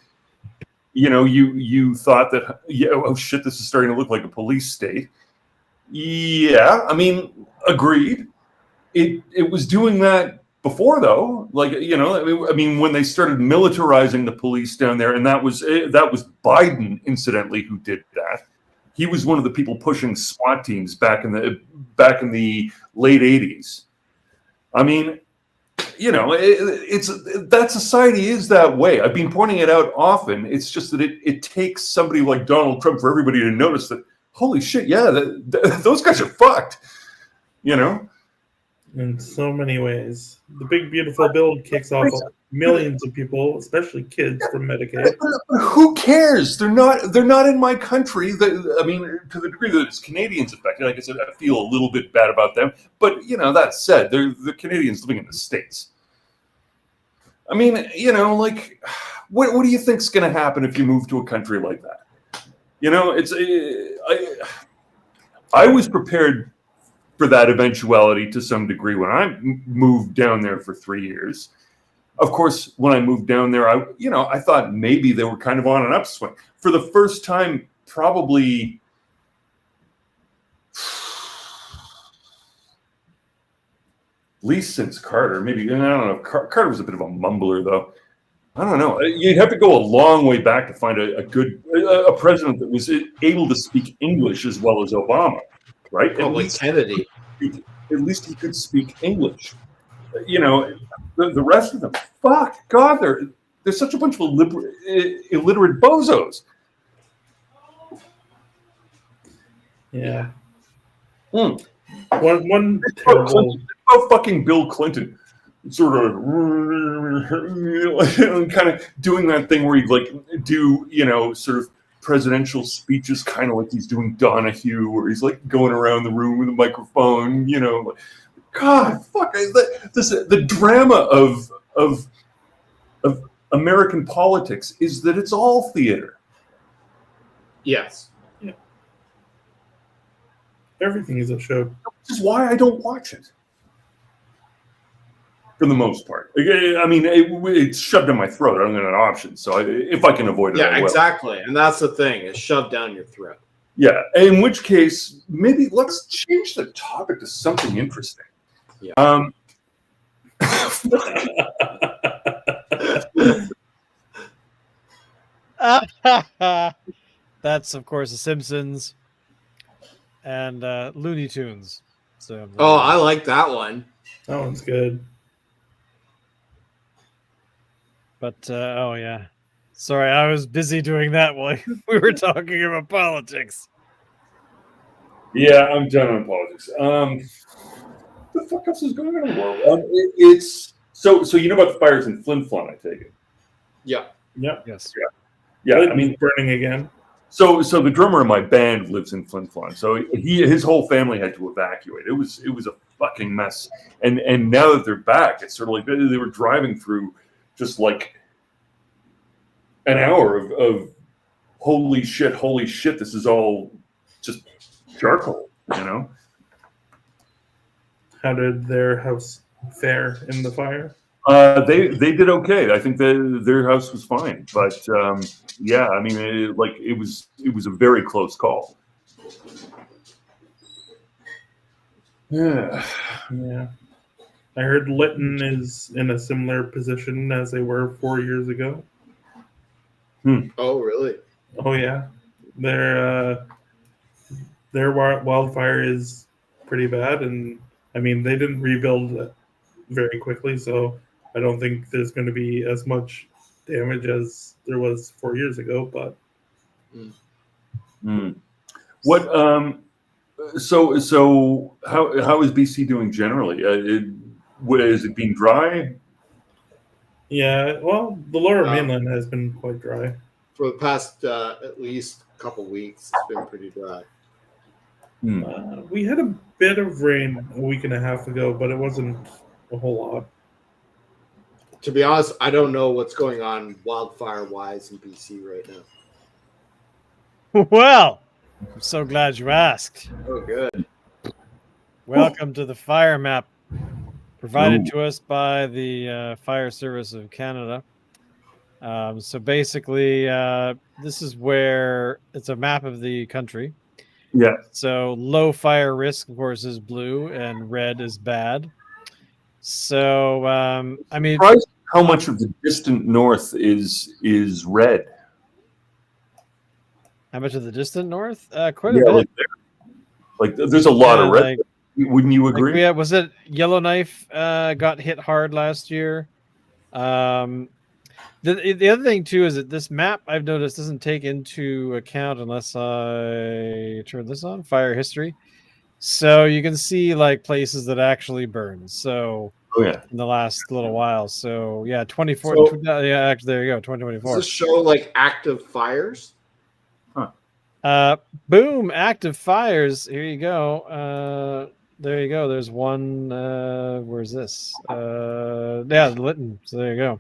Speaker 3: you thought that, oh shit, this is starting to look like a police state, Yeah, I mean, agreed. It was doing that before, though. Like, I mean, when they started militarizing the police down there, and that was Biden, incidentally, who did that. He was one of the people pushing SWAT teams back in the late '80s. I mean, it's that society is that way. I've been pointing it out often. It's just that it takes somebody like Donald Trump for everybody to notice that. Holy shit! Yeah, those guys are fucked.
Speaker 2: In so many ways. The big beautiful bill kicks off millions of people, especially kids, from Medicaid.
Speaker 3: But who cares? They're not in my country. I mean, to the degree that it's Canadians affected, like I said, I feel a little bit bad about them. But that said, they're the Canadians living in the States. I mean, like, what do you think's going to happen if you move to a country like that? I was prepared for that eventuality to some degree when I moved down there for 3 years. Of course, when I moved down there, I thought maybe they were kind of on an upswing. For the first time, probably at least since Carter. Maybe, I don't know. Carter was a bit of a mumbler, though. I don't know. You'd have to go a long way back to find a good president that was able to speak English as well as Obama. Right?
Speaker 4: Like Kennedy.
Speaker 3: At least he could speak English. The rest of them, fuck, God, they're such a bunch of illiterate bozos.
Speaker 2: Yeah.
Speaker 3: One
Speaker 2: terrible...
Speaker 3: fucking Bill Clinton sort of kind of doing that thing where he'd like do, sort of presidential speeches, kind of like he's doing Donahue, where he's like going around the room with a microphone, God, fuck, the drama of American politics is that it's all theater.
Speaker 4: Yes.
Speaker 2: Yeah. Everything is a show.
Speaker 3: Which is why I don't watch it. For the most part. I mean, it's shoved down my throat. I don't get an option. So if I can avoid it,
Speaker 4: yeah, exactly. And that's the thing. It's shoved down your throat.
Speaker 3: Yeah. In which case, maybe let's change the topic to something interesting.
Speaker 4: Yeah.
Speaker 1: That's, of course, The Simpsons and Looney Tunes. So,
Speaker 4: I like that one.
Speaker 2: That one's good.
Speaker 1: But, oh, yeah. Sorry, I was busy doing that while we were talking about politics.
Speaker 3: Yeah, I'm done on politics. What the fuck else is going on in the world? It's so you know about the fires in Flin Flon, I take it.
Speaker 2: Yeah.
Speaker 1: Yes.
Speaker 3: Yeah. I mean,
Speaker 2: burning again.
Speaker 3: So the drummer in my band lives in Flin Flon. So his whole family had to evacuate. It was a fucking mess. And now that they're back, it's sort of like they were driving through just like an hour of holy shit, this is all just charcoal,
Speaker 2: How did their house fare in the fire?
Speaker 3: They did okay. I think their house was fine, but yeah, I mean, it was a very close call.
Speaker 2: Yeah. I heard Lytton is in a similar position as they were 4 years ago.
Speaker 4: Oh, really?
Speaker 2: Oh, yeah. Their wildfire is pretty bad, and I mean, they didn't rebuild very quickly, so I don't think there's going to be as much damage as there was 4 years ago. But
Speaker 3: what? So how is BC doing generally? Is it being dry?
Speaker 2: Yeah, well, the lower mainland has been quite dry
Speaker 4: for the past at least a couple weeks. It's been pretty dry.
Speaker 2: We had a bit of rain a week and a half ago, but it wasn't a whole lot.
Speaker 4: To be honest, I don't know what's going on wildfire-wise in BC right now.
Speaker 1: Well, I'm so glad you asked.
Speaker 4: Oh, good.
Speaker 1: Welcome to the fire map provided to us by the Fire Service of Canada. So basically, this is where it's a map of the country.
Speaker 3: Yeah.
Speaker 1: So low fire risk, of course, is blue, and red is bad. So I mean,
Speaker 3: surprised how much of the distant north is red.
Speaker 1: how much of the distant north? Quite a bit.
Speaker 3: Like there's a lot of red. Wouldn't you agree?
Speaker 1: Was it Yellowknife got hit hard last year? The other thing too is that this map I've noticed doesn't take into account, unless I turn this on, fire history. So you can see like places that actually burn. So in the last little while. So yeah, 24.
Speaker 4: So,
Speaker 1: yeah, actually, there you go. 2024.
Speaker 4: Does this show like active fires?
Speaker 1: Boom, active fires. Here you go. There you go. There's one. Where's this? Lytton. So there you go.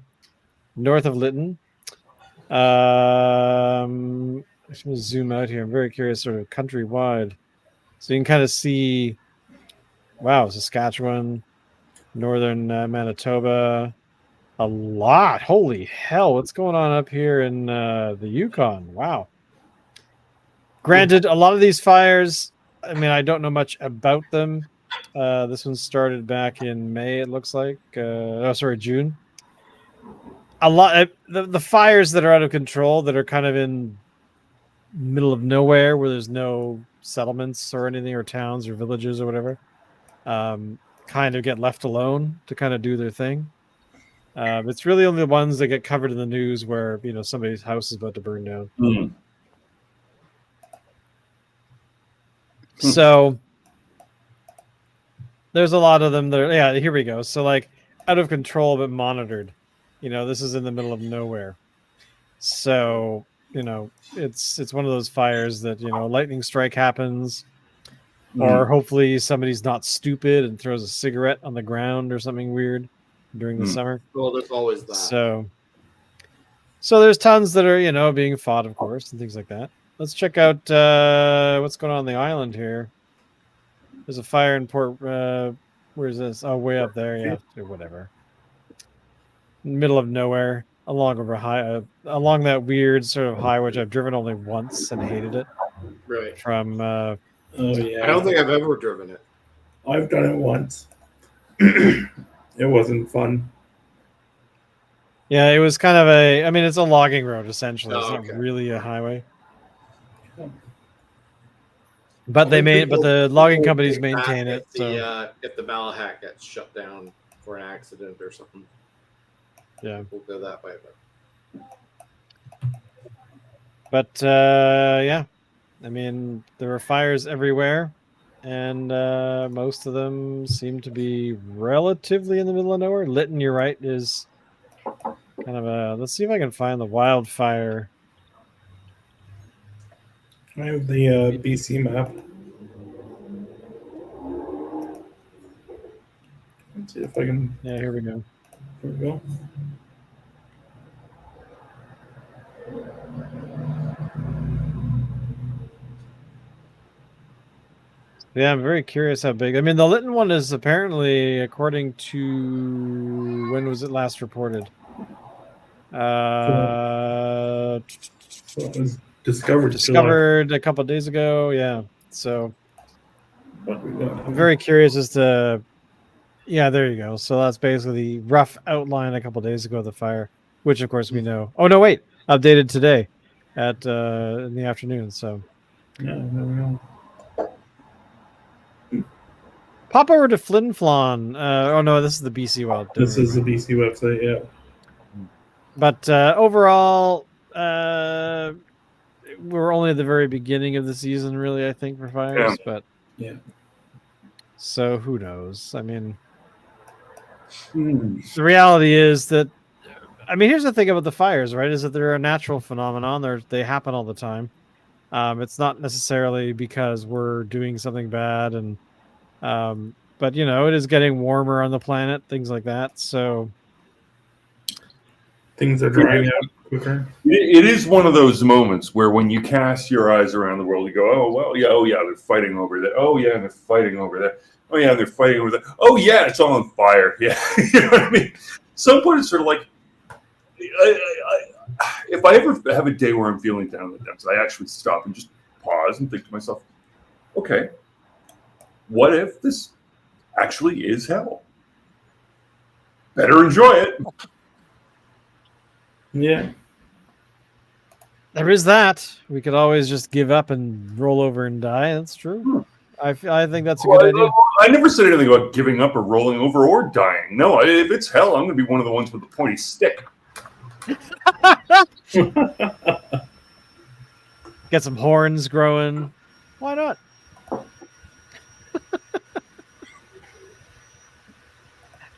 Speaker 1: North of Lytton. I'm just going to zoom out here. I'm very curious, sort of countrywide. So you can kind of see, wow, Saskatchewan, northern Manitoba, a lot. Holy hell, what's going on up here in the Yukon? Wow. Granted, a lot of these fires, I mean, I don't know much about them. This one started back in May, it looks like. June. A lot the fires that are out of control, that are kind of in middle of nowhere, where there's no settlements or anything, or towns or villages or whatever, kind of get left alone to kind of do their thing. It's really only the ones that get covered in the news where, you know, somebody's house is about to burn down. So there's a lot of them that are, here we go. So like out of control but monitored. You know, this is in the middle of nowhere. So, you know, it's one of those fires that, you know, lightning strike happens, or hopefully somebody's not stupid and throws a cigarette on the ground or something weird during the summer.
Speaker 4: Well, there's always that.
Speaker 1: So there's tons that are, you know, being fought, of course, and things like that. Let's check out what's going on the island here. There's a fire in Port. Where's this? Oh, way up there. Yeah, whatever. Middle of nowhere, along that weird sort of high, which I've driven only once and hated it.
Speaker 4: Right.
Speaker 1: From
Speaker 2: oh yeah,
Speaker 4: I don't think I've ever driven it.
Speaker 2: I've done it once. It wasn't fun.
Speaker 1: Yeah, it was kind of I mean, it's a logging road essentially. It's not really a highway. But the logging companies maintain it.
Speaker 4: If the Malahat gets shut down for an accident or something.
Speaker 1: Yeah,
Speaker 4: we'll go that way.
Speaker 1: But yeah, I mean, there are fires everywhere, and most of them seem to be relatively in the middle of nowhere. Lytton, you're right, is kind of a. Let's see if I can find the wildfire.
Speaker 2: I have the BC map. Let's see if I can.
Speaker 1: Yeah, here we go.
Speaker 2: Here we go.
Speaker 1: Yeah, I'm very curious how big. I mean, the Lytton one is apparently, according to when was it last reported?
Speaker 2: It was discovered
Speaker 1: a couple of days ago. Yeah, so I'm very curious as to. Yeah, there you go. So that's basically the rough outline a couple of days ago of the fire, which of course we know. Oh no, wait, updated today at in the afternoon. So
Speaker 2: yeah, there we go.
Speaker 1: Pop over to Flin Flon. Oh no, this is the BC Wild.
Speaker 2: This is the BC website, yeah.
Speaker 1: But overall, we're only at the very beginning of the season, really. I think for fires,
Speaker 3: yeah.
Speaker 1: But
Speaker 2: yeah.
Speaker 1: So who knows? I mean, the reality is that. I mean, here's the thing about the fires, right? Is that they're a natural phenomenon. They happen all the time. It's not necessarily because we're doing something bad, and but you know, it is getting warmer on the planet, things like that. So
Speaker 2: things are drying out quicker.
Speaker 3: It is one of those moments where when you cast your eyes around the world, you go, oh yeah, they're fighting over there. Oh yeah, they're fighting over there. Oh yeah, they're fighting over there. Oh yeah, it's all on fire. Yeah, you know what I mean. Some point it's sort of like. If I ever have a day where I'm feeling down in the dumps, I actually stop and just pause and think to myself, okay, what if this actually is hell? Better enjoy it.
Speaker 2: Yeah.
Speaker 1: There is that. We could always just give up and roll over and die. That's true. I think that's a good idea.
Speaker 3: I never said anything about giving up or rolling over or dying. No, if it's hell, I'm going to be one of the ones with the pointy stick.
Speaker 1: Get some horns growing. Why not?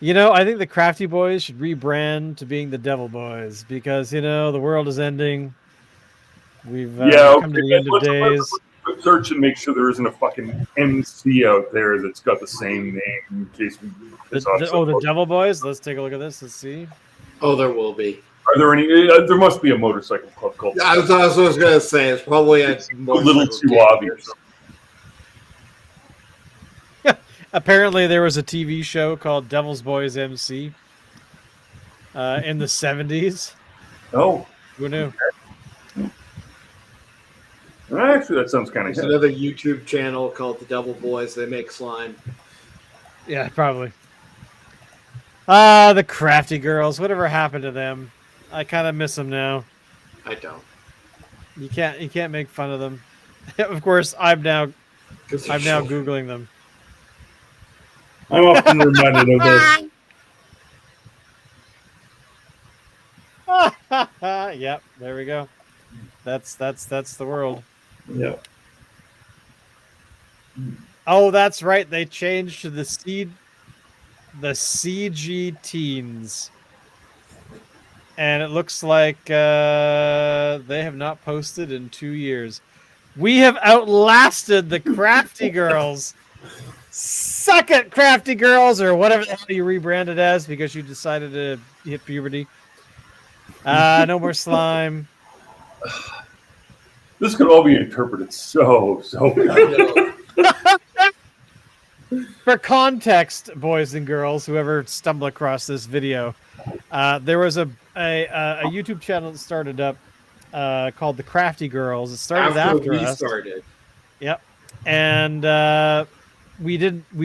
Speaker 1: I think the Crafty Boys should rebrand to being the Devil Boys because, the world is ending. We've come to the end of days.
Speaker 3: Let's search and make sure there isn't a fucking MC out there that's got the same name in case we...
Speaker 1: the Devil Boys? Let's take a look at this. Let's see.
Speaker 4: Oh, there will be.
Speaker 3: Are there any... there must be a motorcycle club called...
Speaker 4: I was going to say, it's probably a
Speaker 3: little too obvious.
Speaker 1: Apparently, there was a TV show called Devil's Boys MC in the 70s.
Speaker 3: Oh.
Speaker 1: Who knew?
Speaker 3: Actually, that sounds kind of
Speaker 4: good. There's another YouTube channel called The Devil Boys. They make slime.
Speaker 1: Yeah, probably. The Crafty girls. Whatever happened to them? I kind of miss them now.
Speaker 4: I don't.
Speaker 1: You can't make fun of them. Of course, I'm now Googling them.
Speaker 2: I'm often reminded of this.
Speaker 1: Yep, there we go. That's the world.
Speaker 2: Yeah.
Speaker 1: Oh, that's right. They changed to the CG Teens, and it looks like they have not posted in 2 years. We have outlasted the Crafty girls. Suck it, Crafty girls, or whatever the hell you rebranded as because you decided to hit puberty. No more slime.
Speaker 3: This could all be interpreted so bad.
Speaker 1: For context, boys and girls, whoever stumbled across this video, there was a YouTube channel that started up called the Crafty Girls. It started after
Speaker 4: we
Speaker 1: us.
Speaker 4: started.
Speaker 1: Yep, and we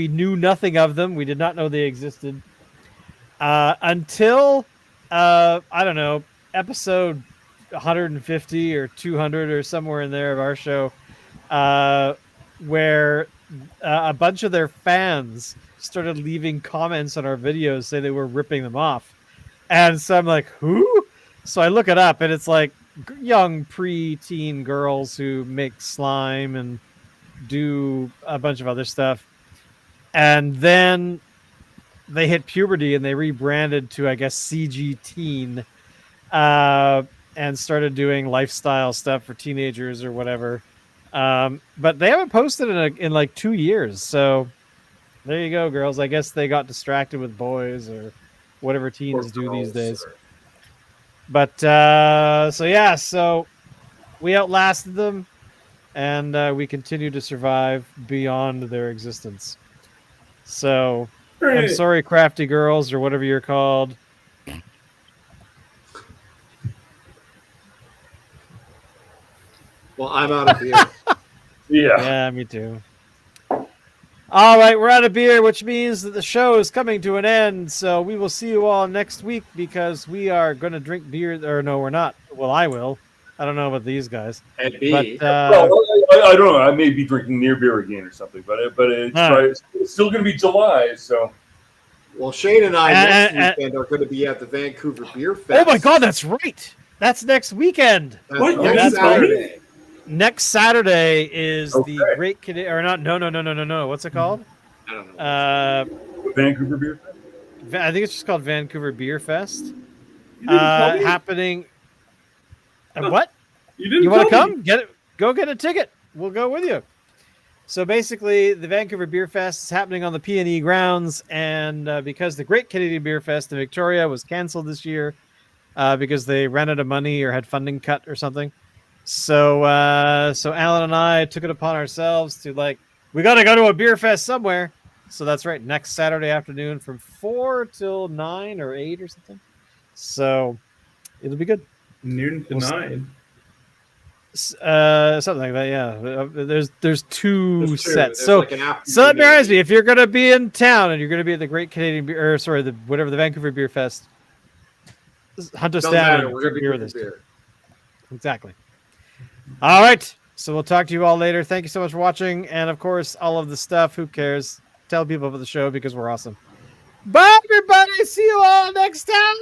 Speaker 1: knew nothing of them. We did not know they existed until I don't know, episode 150 or 200 or somewhere in there of our show, where a bunch of their fans started leaving comments on our videos saying they were ripping them off. And so I'm like, who? So I look it up, and it's like young pre-teen girls who make slime and do a bunch of other stuff. And then they hit puberty and they rebranded to, I guess, CG Teen, and started doing lifestyle stuff for teenagers or whatever. But they haven't posted in like 2 years. So there you go, girls. I guess they got distracted with boys or whatever teens do these days. But so we outlasted them, and we continue to survive beyond their existence. So I'm sorry, Crafty girls, or whatever you're called.
Speaker 4: Well, I'm out of beer.
Speaker 1: Yeah, me too. All right, we're out of beer, which means that the show is coming to an end. So we will see you all next week because we are going to drink beer. Or no, we're not. Well, I will. I don't know about these guys.
Speaker 4: But,
Speaker 3: I don't know. I may be drinking near beer again or something, but it's still going to be July. So,
Speaker 4: well, Shane and I next weekend are going to be at the Vancouver Beer Fest.
Speaker 1: Oh my God, that's right. That's next weekend.
Speaker 4: Next Saturday.
Speaker 1: Next Saturday is the Great Canadian, or not? No. What's it called?
Speaker 4: I don't know.
Speaker 3: Vancouver Beer Fest.
Speaker 1: I think it's just called Vancouver Beer Fest. Happening. What? You want to come? Go get a ticket. We'll go with you. So basically, the Vancouver Beer Fest is happening on the P&E grounds, and because the Great Canadian Beer Fest in Victoria was canceled this year because they ran out of money or had funding cut or something. So Alan and I took it upon ourselves to we got to go to a beer fest somewhere. So that's right, next Saturday afternoon from 4 till 9 or 8 or something. So it'll be good.
Speaker 2: Noon to 9.
Speaker 1: Something like that. Yeah. There's two sets.
Speaker 4: There's
Speaker 1: So
Speaker 4: like an after
Speaker 1: so that
Speaker 4: dinner.
Speaker 1: reminds me, if you're gonna be in town and you're gonna be at the Great Canadian Beer, or sorry, the Vancouver Beer Fest, hunt us
Speaker 4: Doesn't
Speaker 1: down.
Speaker 4: matter.
Speaker 1: and
Speaker 4: We're gonna be
Speaker 1: beer
Speaker 4: drinking
Speaker 1: this.
Speaker 4: beer.
Speaker 1: Exactly. All right. So we'll talk to you all later. Thank you so much for watching, and of course, all of the stuff. Who cares? Tell people about the show because we're awesome. Bye, everybody. See you all next time.